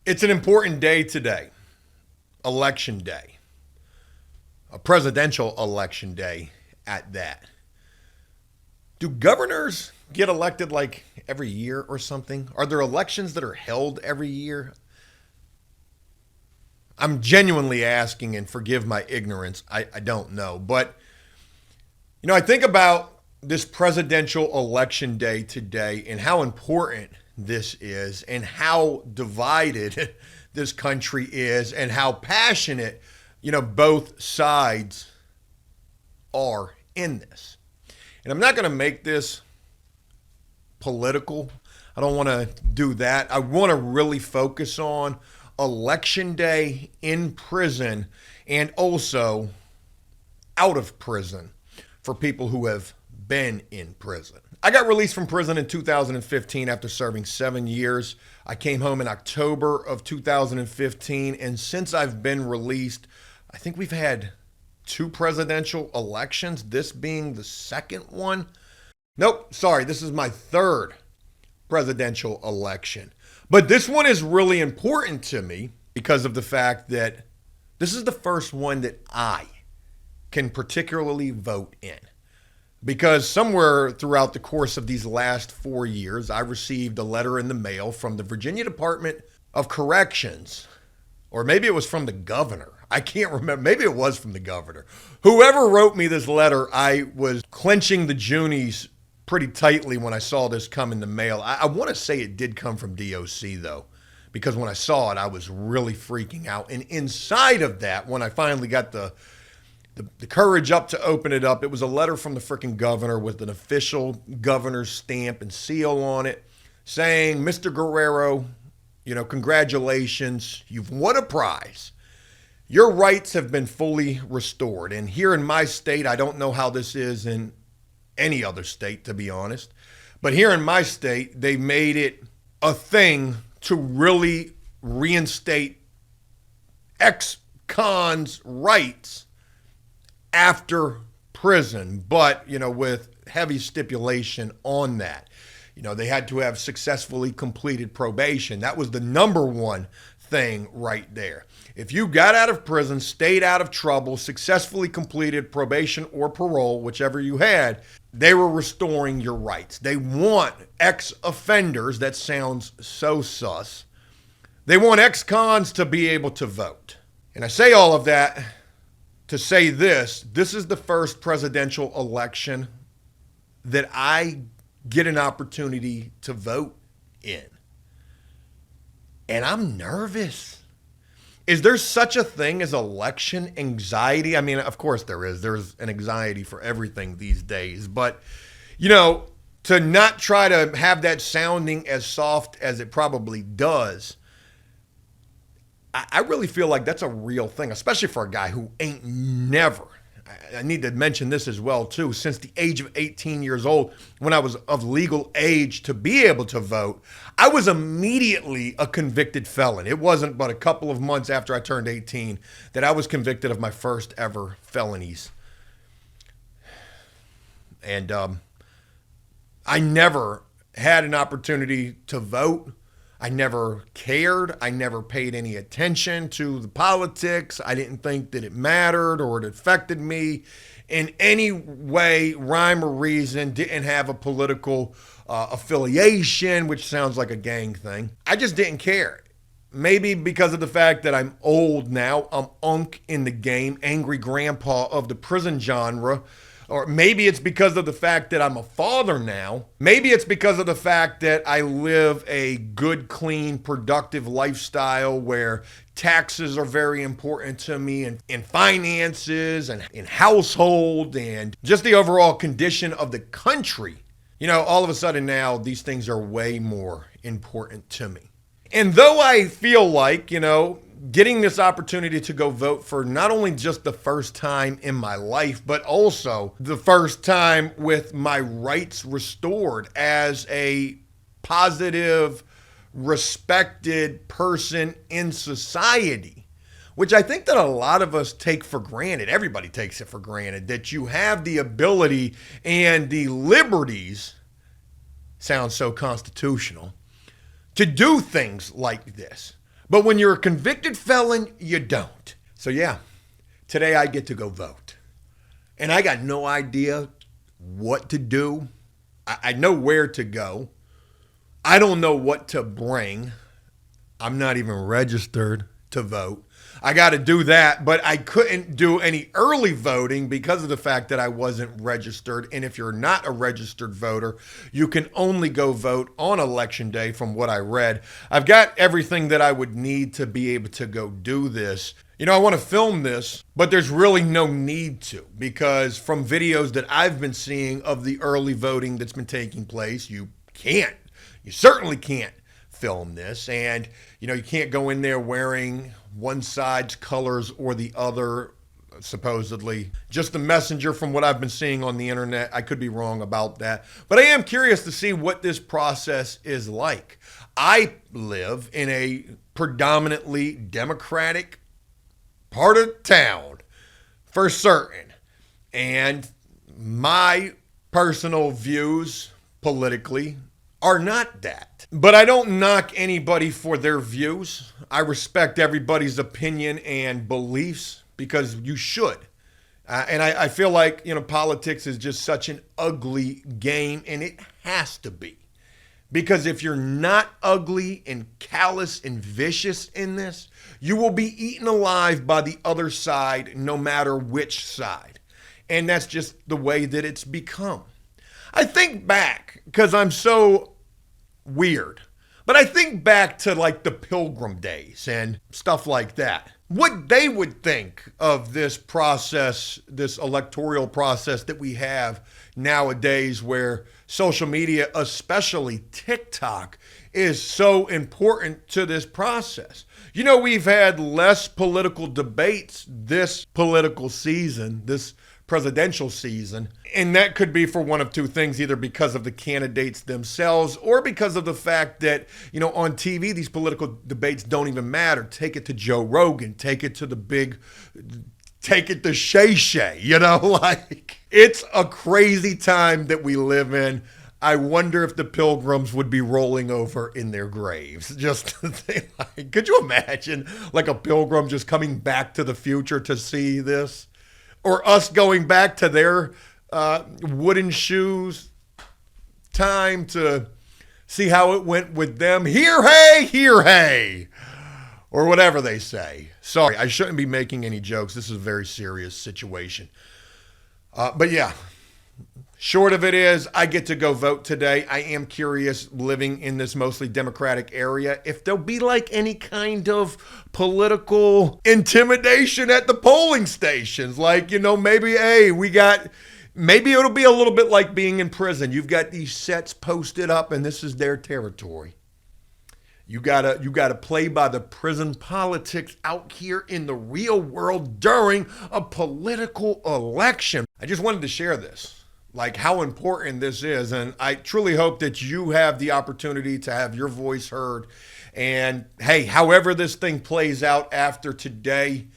It's an important day today, election day, a presidential election day at that. Do governors get elected like every year or something? Are there elections that are held every year? I'm genuinely asking, and forgive my ignorance. I don't know. But, I think about this presidential election day today and how important this is and how divided this country is and how passionate, both sides are in this. And I'm not going to make this political. I don't want to do that. I want to really focus on election day in prison and also out of prison for people who have been in prison. I got released from prison in 2015 after serving 7 years. I came home in October of 2015, and since I've been released, I think we've had 2 presidential elections, this being the second one. Nope, sorry, this is my 3rd presidential election. But this one is really important to me because of the fact that this is the first one that I can particularly vote in. Because somewhere throughout the course of these last 4 years, I received a letter in the mail from the Virginia Department of Corrections, or maybe it was from the governor. I can't remember. Maybe it was from the governor. Whoever wrote me this letter, I was clenching the junies pretty tightly when I saw this come in the mail. I want to say it did come from DOC, though, because when I saw it, I was really freaking out. And inside of that, when I finally got the courage up to open it up, it was a letter from the freaking governor with an official governor's stamp and seal on it saying, Mr. Guerrero, congratulations, you've won a prize. Your rights have been fully restored. And here in my state, I don't know how this is in any other state, to be honest, but here in my state, they made it a thing to really reinstate ex-cons' rights after prison, but, with heavy stipulation on that. They had to have successfully completed probation. That was the number one thing right there. If you got out of prison, stayed out of trouble, successfully completed probation or parole, whichever you had, they were restoring your rights. They want ex-offenders, that sounds so sus, they want ex-cons to be able to vote. And I say all of that to say this is the first presidential election that I get an opportunity to vote in. And I'm nervous. Is there such a thing as election anxiety? I mean, of course there is. There's an anxiety for everything these days. But, to not try to have that sounding as soft as it probably does, I really feel like that's a real thing, especially for a guy who ain't never, I need to mention this as well too, since the age of 18 years old, when I was of legal age to be able to vote, I was immediately a convicted felon. It wasn't but a couple of months after I turned 18 that I was convicted of my first ever felonies. And I never had an opportunity to vote. I never cared. I never paid any attention to the politics. I didn't think that it mattered or it affected me in any way, rhyme or reason. Didn't have a political affiliation, which sounds like a gang thing. I just didn't care. Maybe because of the fact that I'm old now. I'm unk in the game, angry grandpa of the prison genre. Or maybe it's because of the fact that I'm a father now. Maybe it's because of the fact that I live a good, clean, productive lifestyle where taxes are very important to me and finances and in household and just the overall condition of the country. All of a sudden now these things are way more important to me. And though I feel like, getting this opportunity to go vote for not only just the first time in my life, but also the first time with my rights restored as a positive, respected person in society, which I think that a lot of us take for granted. Everybody takes it for granted that you have the ability and the liberties, sounds so constitutional, to do things like this. But when you're a convicted felon, you don't. So yeah, today I get to go vote. And I got no idea what to do. I know where to go. I don't know what to bring. I'm not even registered to vote. I got to do that, but I couldn't do any early voting because of the fact that I wasn't registered. And if you're not a registered voter, you can only go vote on election day from what I read. I've got everything that I would need to be able to go do this. You know, I want to film this, but there's really no need to, because from videos that I've been seeing of the early voting that's been taking place, you certainly can't film this. And, you know, you can't go in there wearing one side's colors or the other, supposedly. Just a messenger from what I've been seeing on the internet. I could be wrong about that. But I am curious to see what this process is like. I live in a predominantly Democratic part of town, for certain. And my personal views politically are not that. But I don't knock anybody for their views. I respect everybody's opinion and beliefs, because you should. And I feel like, you know, politics is just such an ugly game, and it has to be. Because if you're not ugly and callous and vicious in this, you will be eaten alive by the other side, no matter which side. And that's just the way that it's become. I think back, because I'm so weird, but I think back to like the Pilgrim days and stuff like that. What they would think of this process, this electoral process that we have nowadays, where social media, especially TikTok, is so important to this process. You know, we've had less political debates this political season, this presidential season, and that could be for one of two things, either because of the candidates themselves or because of the fact that, you know, on TV, these political debates don't even matter. Take it to Joe Rogan, take it to Shay Shay, you know, like, it's a crazy time that we live in. I wonder if the Pilgrims would be rolling over in their graves. Just to think, like, could you imagine like a pilgrim just coming back to the future to see this? Or us going back to their wooden shoes time to see how it went with them. Hear hey, or whatever they say. Sorry, I shouldn't be making any jokes. This is a very serious situation. But yeah, short of it is, I get to go vote today. I am curious, living in this mostly Democratic area, if there'll be like any kind of political intimidation at the polling stations. Like, you know, maybe, hey, maybe it'll be a little bit like being in prison. You've got these sets posted up and this is their territory. You gotta play by the prison politics out here in the real world during a political election. I just wanted to share this, like how important this is. And I truly hope that you have the opportunity to have your voice heard. And hey, however this thing plays out after today,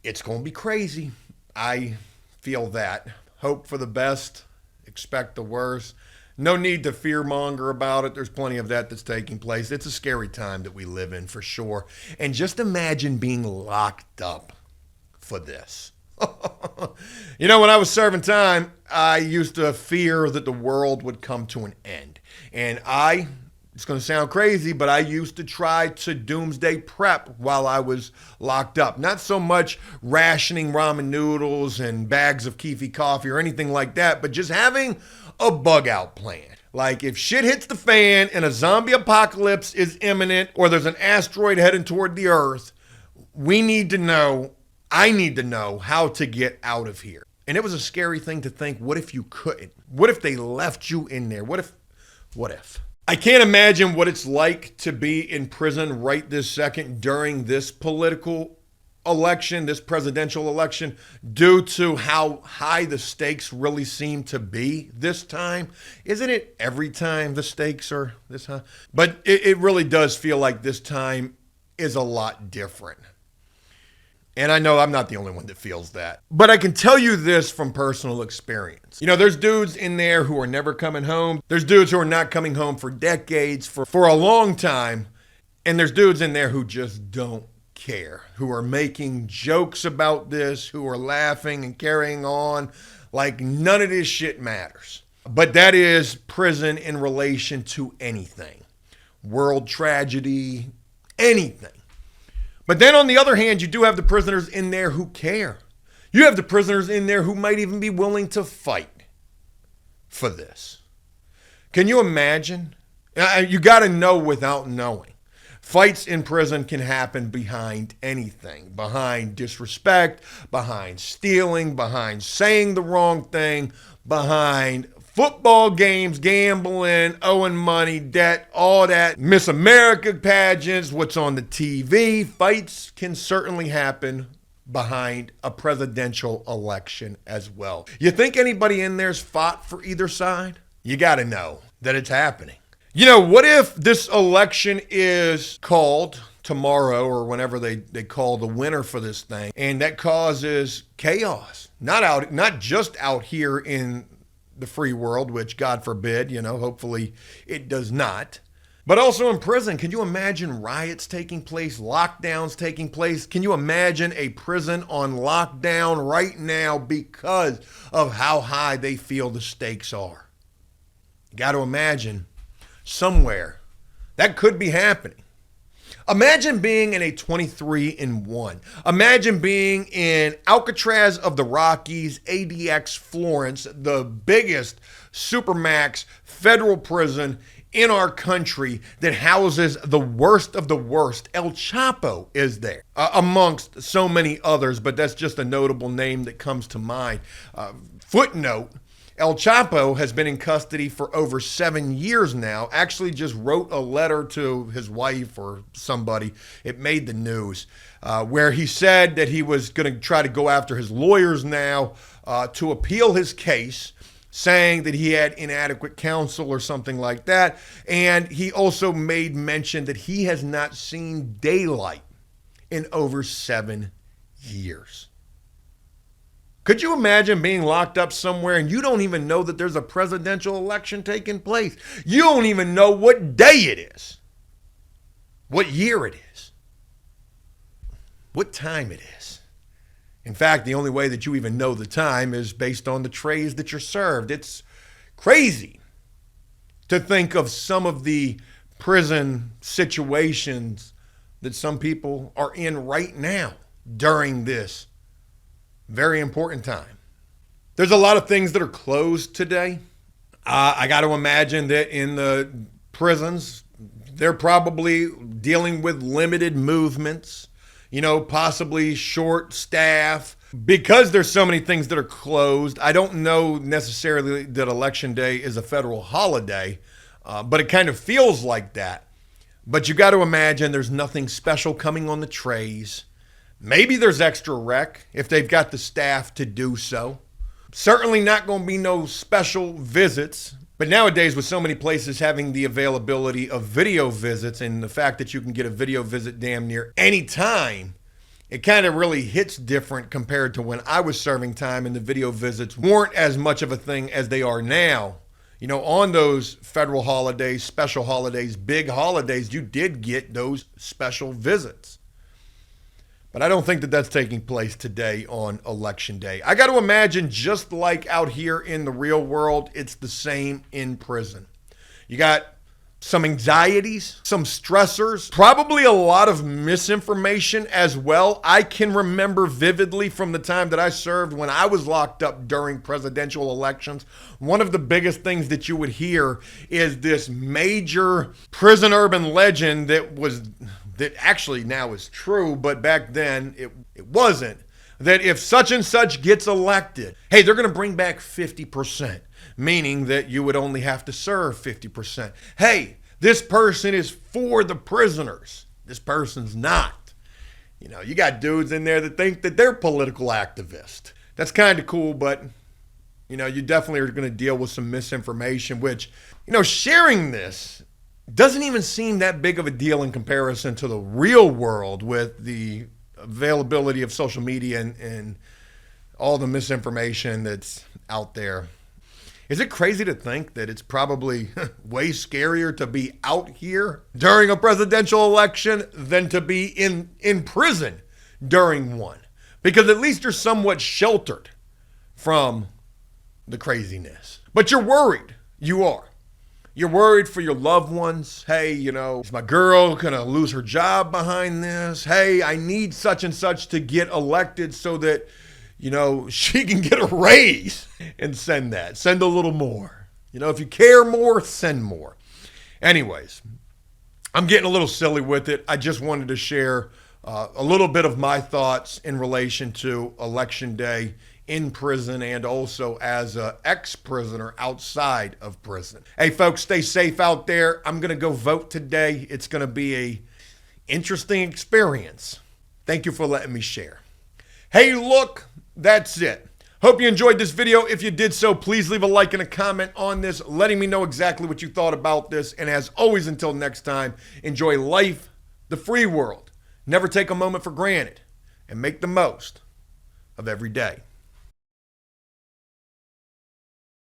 it's going to be crazy. I feel that. Hope for the best, expect the worst. No need to fearmonger about it. There's plenty of that that's taking place. It's a scary time that we live in, for sure. And just imagine being locked up for this. You know, when I was serving time, I used to fear that the world would come to an end. And it's going to sound crazy, but I used to try to doomsday prep while I was locked up. Not so much rationing ramen noodles and bags of Keefy coffee or anything like that, but just having a bug out plan. Like, if shit hits the fan and a zombie apocalypse is imminent, or there's an asteroid heading toward the Earth, I need to know how to get out of here. And it was a scary thing to think, what if you couldn't? What if they left you in there? What if? I can't imagine what it's like to be in prison right this second during this political election, this presidential election, due to how high the stakes really seem to be this time. Isn't it every time the stakes are this high? But it really does feel like this time is a lot different. And I know I'm not the only one that feels that. But I can tell you this from personal experience. You know, there's dudes in there who are never coming home. There's dudes who are not coming home for decades, for a long time. And there's dudes in there who just don't care, who are making jokes about this, who are laughing and carrying on like none of this shit matters. But that is prison in relation to anything. World tragedy, anything. But then on the other hand, you do have the prisoners in there who care. You have the prisoners in there who might even be willing to fight for this. Can you imagine? You got to know without knowing. Fights in prison can happen behind anything, behind disrespect, behind stealing, behind saying the wrong thing, behind football games, gambling, owing money, debt, all that, Miss America pageants, what's on the TV. Fights can certainly happen behind a presidential election as well. You think anybody in there's fought for either side? You got to know that it's happening. You know, what if this election is called tomorrow or whenever they call the winner for this thing, and that causes chaos? Not just out here in the free world, which God forbid, hopefully it does not, but also in prison. Can you imagine riots taking place, lockdowns taking place? Can you imagine a prison on lockdown right now because of how high they feel the stakes are? You got to imagine somewhere that could be happening. Imagine being in a 23-1. Imagine being in Alcatraz of the Rockies, ADX Florence, the biggest supermax federal prison in our country that houses the worst of the worst. El Chapo is there, amongst so many others, but that's just a notable name that comes to mind. Footnote: El Chapo has been in custody for over 7 years now. Actually just wrote a letter to his wife or somebody. It made the news, where he said that he was going to try to go after his lawyers now to appeal his case, saying that he had inadequate counsel or something like that. And he also made mention that he has not seen daylight in over 7 years. Could you imagine being locked up somewhere and you don't even know that there's a presidential election taking place? You don't even know what day it is, what year it is, what time it is. In fact, the only way that you even know the time is based on the trays that you're served. It's crazy to think of some of the prison situations that some people are in right now during this very important time. There's a lot of things that are closed today. I got to imagine that in the prisons, they're probably dealing with limited movements, possibly short staff. Because there's so many things that are closed, I don't know necessarily that Election Day is a federal holiday, but it kind of feels like that. But you got to imagine there's nothing special coming on the trays. Maybe there's extra rec if they've got the staff to do so. Certainly not going to be no special visits. But nowadays, with so many places having the availability of video visits and the fact that you can get a video visit damn near any time, it kind of really hits different compared to when I was serving time and the video visits weren't as much of a thing as they are now. On those federal holidays, special holidays, big holidays, you did get those special visits. But I don't think that that's taking place today on Election Day. I got to imagine just like out here in the real world, it's the same in prison. You got some anxieties, some stressors, probably a lot of misinformation as well. I can remember vividly from the time that I served when I was locked up during presidential elections. One of the biggest things that you would hear is this major prison urban legend that actually now is true, but back then it wasn't, that if such and such gets elected, hey, they're going to bring back 50%, meaning that you would only have to serve 50%. Hey, this person is for the prisoners. This person's not. You got dudes in there that think that they're political activists. That's kind of cool, but, you definitely are going to deal with some misinformation, which, sharing this doesn't even seem that big of a deal in comparison to the real world with the availability of social media and all the misinformation that's out there. Is it crazy to think that it's probably way scarier to be out here during a presidential election than to be in prison during one? Because at least you're somewhat sheltered from the craziness. But you're worried. You are. You're worried for your loved ones. Hey, is my girl going to lose her job behind this? Hey, I need such and such to get elected so that, she can get a raise, and send that. Send a little more. If you care more, send more. Anyways, I'm getting a little silly with it. I just wanted to share a little bit of my thoughts in relation to Election Day in prison and also as an ex-prisoner outside of prison. Hey, folks, stay safe out there. I'm going to go vote today. It's going to be a interesting experience. Thank you for letting me share. Hey, look, that's it. Hope you enjoyed this video. If you did so, please leave a like and a comment on this, letting me know exactly what you thought about this. And as always, until next time, enjoy life, the free world. Never take a moment for granted, and make the most of every day.